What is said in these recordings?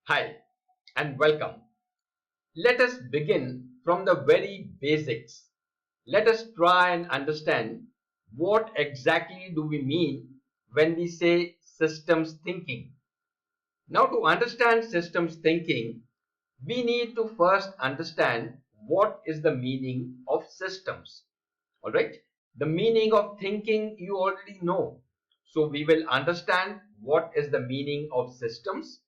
Hi and welcome. Let us begin from the very basics. Let us try and understand what exactly do we mean when we say systems thinking. Now, to understand systems thinking, we need to first understand what is the meaning of systems. All right? The meaning of thinking you already know. So, we will understand what is the meaning of systems,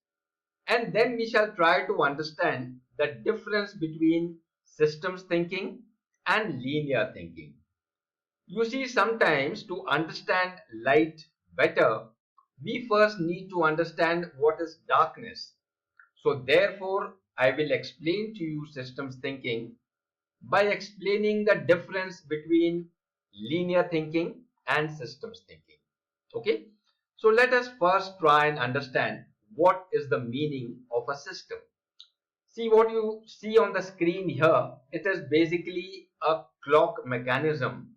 and then we shall try to understand the difference between systems thinking and linear thinking. You see, sometimes to understand light better, we first need to understand what is darkness. So therefore, I will explain to you systems thinking by explaining the difference between linear thinking and systems thinking. Okay, so let us first try and understand what is the meaning of a system. See, what you see on the screen here, it is basically a clock mechanism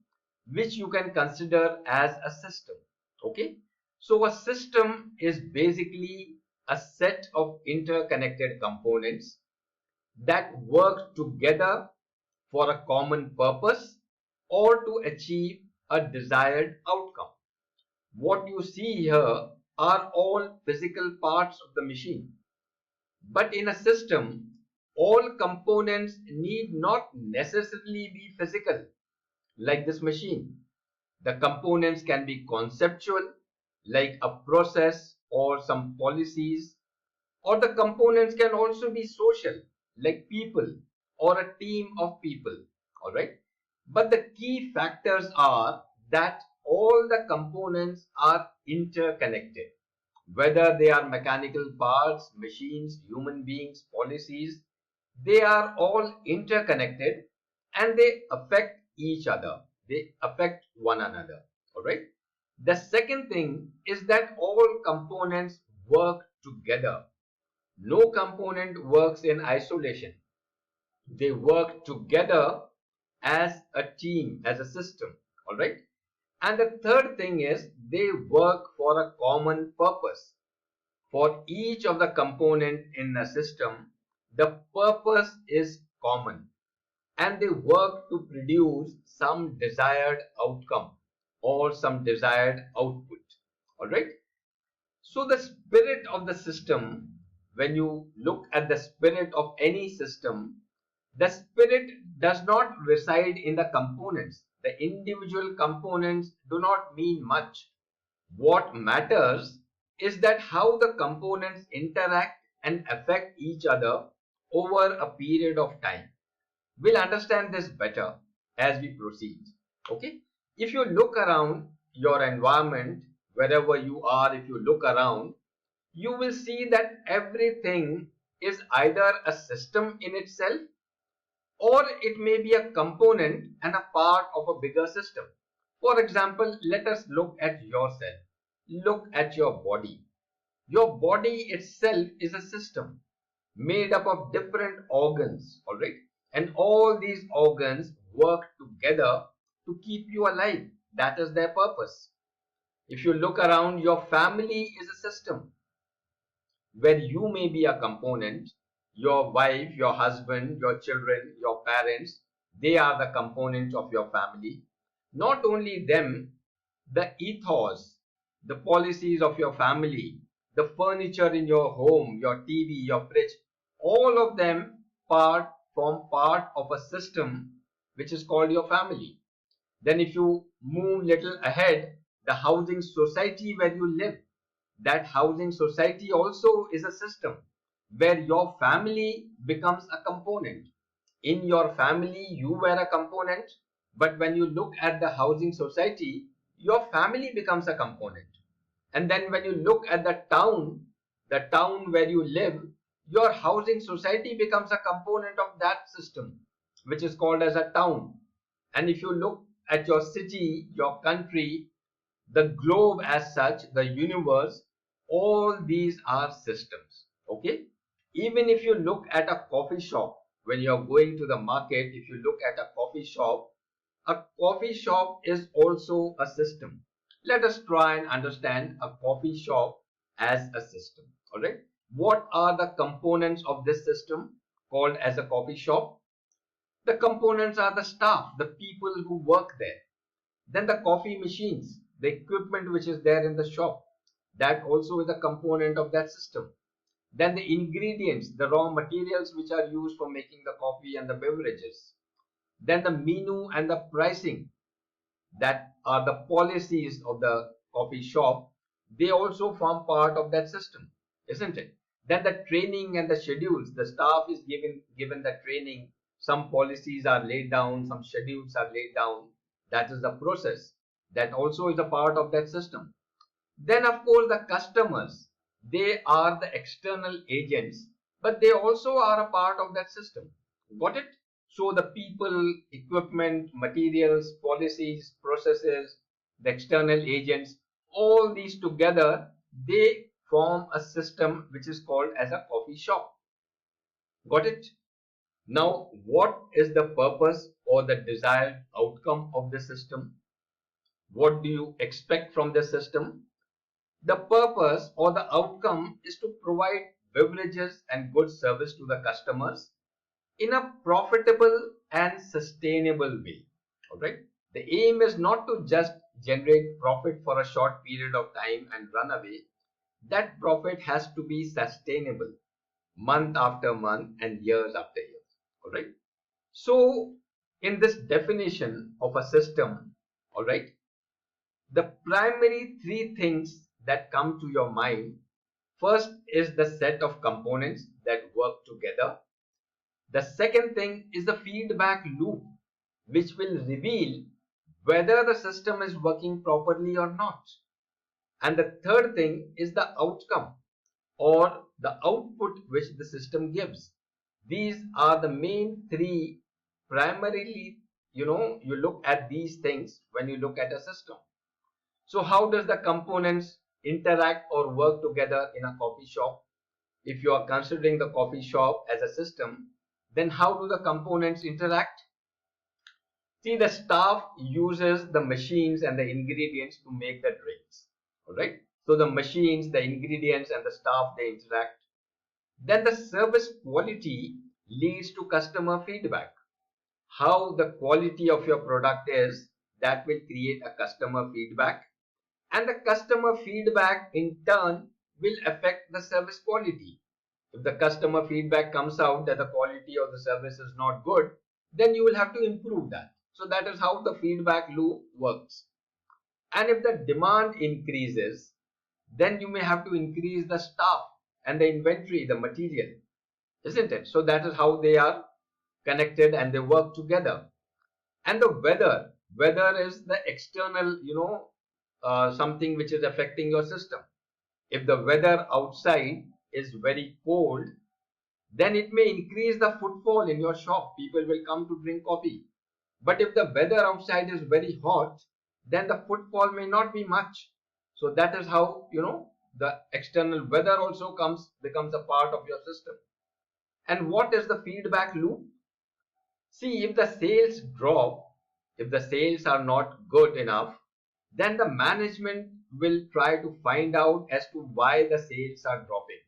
which you can consider as a system. Okay, so a system is basically a set of interconnected components that work together for a common purpose or to achieve a desired outcome. What you see here are all physical parts of the machine. But in a system, all components need not necessarily be physical, like this machine. The components can be conceptual, like a process or some policies, or the components can also be social, like people or a team of people. All right. But the key factors are that all the components are interconnected, whether they are mechanical parts, machines, human beings, policies, they are all interconnected and they affect each other. They affect one another. All right. The second thing is that all components work together. No component works in isolation. They work together as a team, as a system. All right. And the third thing is they work for a common purpose. For each of the component in the system, the purpose is common and they work to produce some desired outcome or some desired output. All right. So the spirit of the system, when you look at the spirit of any system, the spirit does not reside in the components. The individual components do not mean much. What matters is that how the components interact and affect each other over a period of time. We'll understand this better as we proceed. Okay? If you look around your environment, wherever you are, if you look around, you will see that everything is either a system in itself or it may be a component and a part of a bigger system. For example, let us look at yourself. Look at your body. Your body itself is a system made up of different organs, all right? And all these organs work together to keep you alive. That is their purpose. If you look around, your family is a system where you may be a component. Your wife, your husband, your children, your parents, they are the components of your family. Not only them, the ethos, the policies of your family, the furniture in your home, your TV, your fridge, all of them form part of a system which is called your family. Then if you move little ahead, the housing society where you live, that housing society also is a system where your family becomes a component. In your family, you were a component, but when you look at the housing society, your family becomes a component. And then when you look at the town where you live, your housing society becomes a component of that system, which is called as a town. And if you look at your city, your country, the globe as such, the universe, all these are systems. Okay. Even if you look at a coffee shop, when you're going to the market, if you look at a coffee shop is also a system. Let us try and understand a coffee shop as a system. All right. What are the components of this system called as a coffee shop? The components are the staff, the people who work there. Then the coffee machines, the equipment which is there in the shop, that also is a component of that system. Then the ingredients, the raw materials which are used for making the coffee and the beverages. Then the menu and the pricing, that are the policies of the coffee shop. They also form part of that system, isn't it? Then the training and the schedules, the staff is given the training. Some policies are laid down, some schedules are laid down. That is the process. That also is a part of that system. Then of course the customers, they are the external agents, but they also are a part of that system. Got it? So the people, equipment, materials, policies, processes, the external agents, all these together, they form a system which is called as a coffee shop. Got it? Now, what is the purpose or the desired outcome of the system? What do you expect from the system? The purpose or the outcome is to provide beverages and good service to the customers in a profitable and sustainable way. All right. The aim is not to just generate profit for a short period of time and run away. That profit has to be sustainable month after month and years after years. All right. So, in this definition of a system, all right, the primary three things that come to your mind, first is the set of components that work together. The second thing is the feedback loop, which will reveal whether the system is working properly or not. And the third thing is the outcome or the output which the system gives. These are the main three primarily, you look at these things when you look at a system. So how does the components interact or work together in a coffee shop? If you are considering the coffee shop as a system, then how do the components interact? See, the staff uses the machines and the ingredients to make the drinks. All right. So the machines, the ingredients, and the staff, they interact. Then the service quality leads to customer feedback. How the quality of your product is, that will create a customer feedback, and the customer feedback in turn will affect the service quality. If the customer feedback comes out that the quality of the service is not good, then you will have to improve that. So that is how the feedback loop works. And if the demand increases, then you may have to increase the staff and the inventory, the material, isn't it? So that is how they are connected and they work together. And the weather is the external, something which is affecting your system. If the weather outside is very cold, then it may increase the footfall in your shop. People will come to drink coffee. But if the weather outside is very hot, then the footfall may not be much. So that is how, the external weather also becomes a part of your system. And what is the feedback loop? See, if the sales drop, if the sales are not good enough, then the management will try to find out as to why the sales are dropping.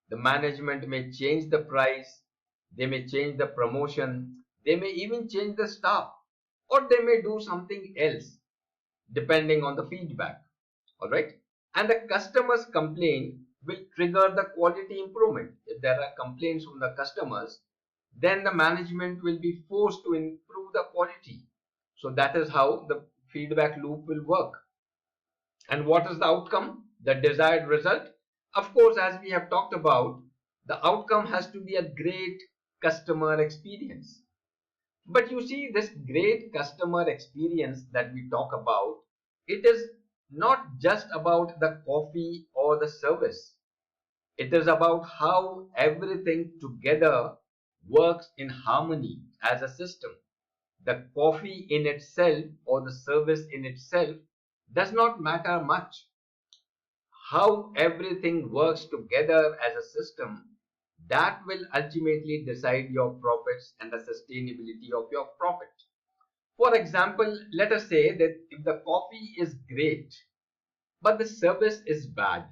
The management may change the price, they may change the promotion, they may even change the staff, or they may do something else depending on the feedback. All right. And the customer's complaint will trigger the quality improvement. If there are complaints from the customers, then the management will be forced to improve the quality. So that is how the feedback loop will work. And what is the outcome? The desired result? Of course, as we have talked about, the outcome has to be a great customer experience. But you see, this great customer experience that we talk about, it is not just about the coffee or the service. It is about how everything together works in harmony as a system. The coffee in itself or the service in itself does not matter much. How everything works together as a system, that will ultimately decide your profits and the sustainability of your profit. For example, let us say that if the coffee is great, but the service is bad,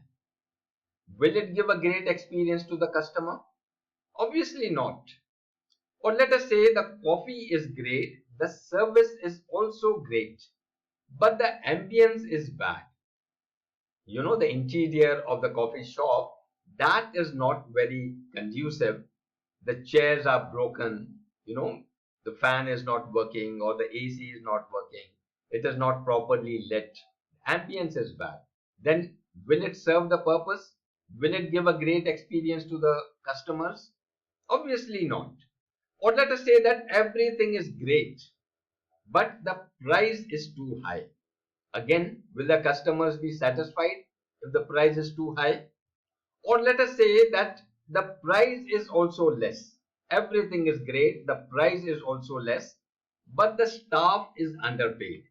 Will it give a great experience to the customer? Obviously not. Or let us say the coffee is great, the service is also great, but the ambience is bad. The interior of the coffee shop, that is not very conducive. The chairs are broken, the fan is not working or the AC is not working. It is not properly lit. Ambience is bad. Then will it serve the purpose? Will it give a great experience to the customers? Obviously not. Or let us say that everything is great, but the price is too high. Again, will the customers be satisfied if the price is too high? Or let us say that the price is also less. Everything is great, the price is also less, but the staff is underpaid.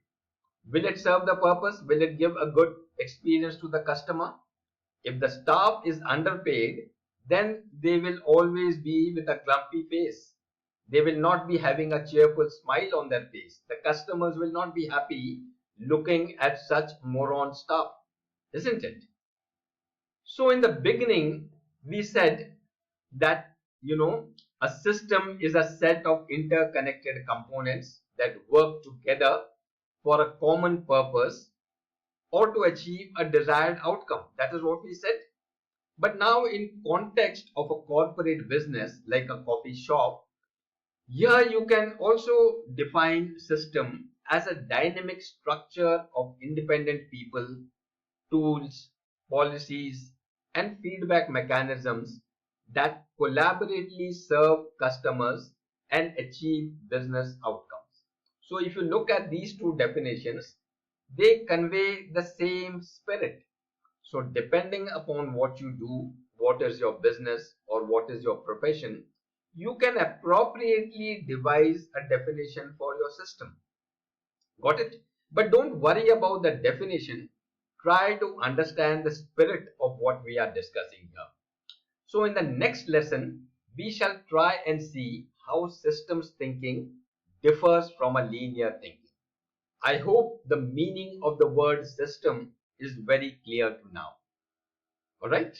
Will it serve the purpose? Will it give a good experience to the customer? If the staff is underpaid, then they will always be with a grumpy face. They will not be having a cheerful smile on their face. The customers will not be happy looking at such moron staff, isn't it? So in the beginning, we said that, a system is a set of interconnected components that work together for a common purpose or to achieve a desired outcome. That is what we said. But now in context of a corporate business like a coffee shop, here you can also define system as a dynamic structure of independent people, tools, policies, and feedback mechanisms that collaboratively serve customers and achieve business outcomes. So if you look at these two definitions, they convey the same spirit. So depending upon what you do, what is your business or what is your profession, you can appropriately devise a definition for your system. Got it? But don't worry about the definition. Try to understand the spirit of what we are discussing here. So in the next lesson, we shall try and see how systems thinking differs from a linear thinking. I hope the meaning of the word system is very clear to now. All right.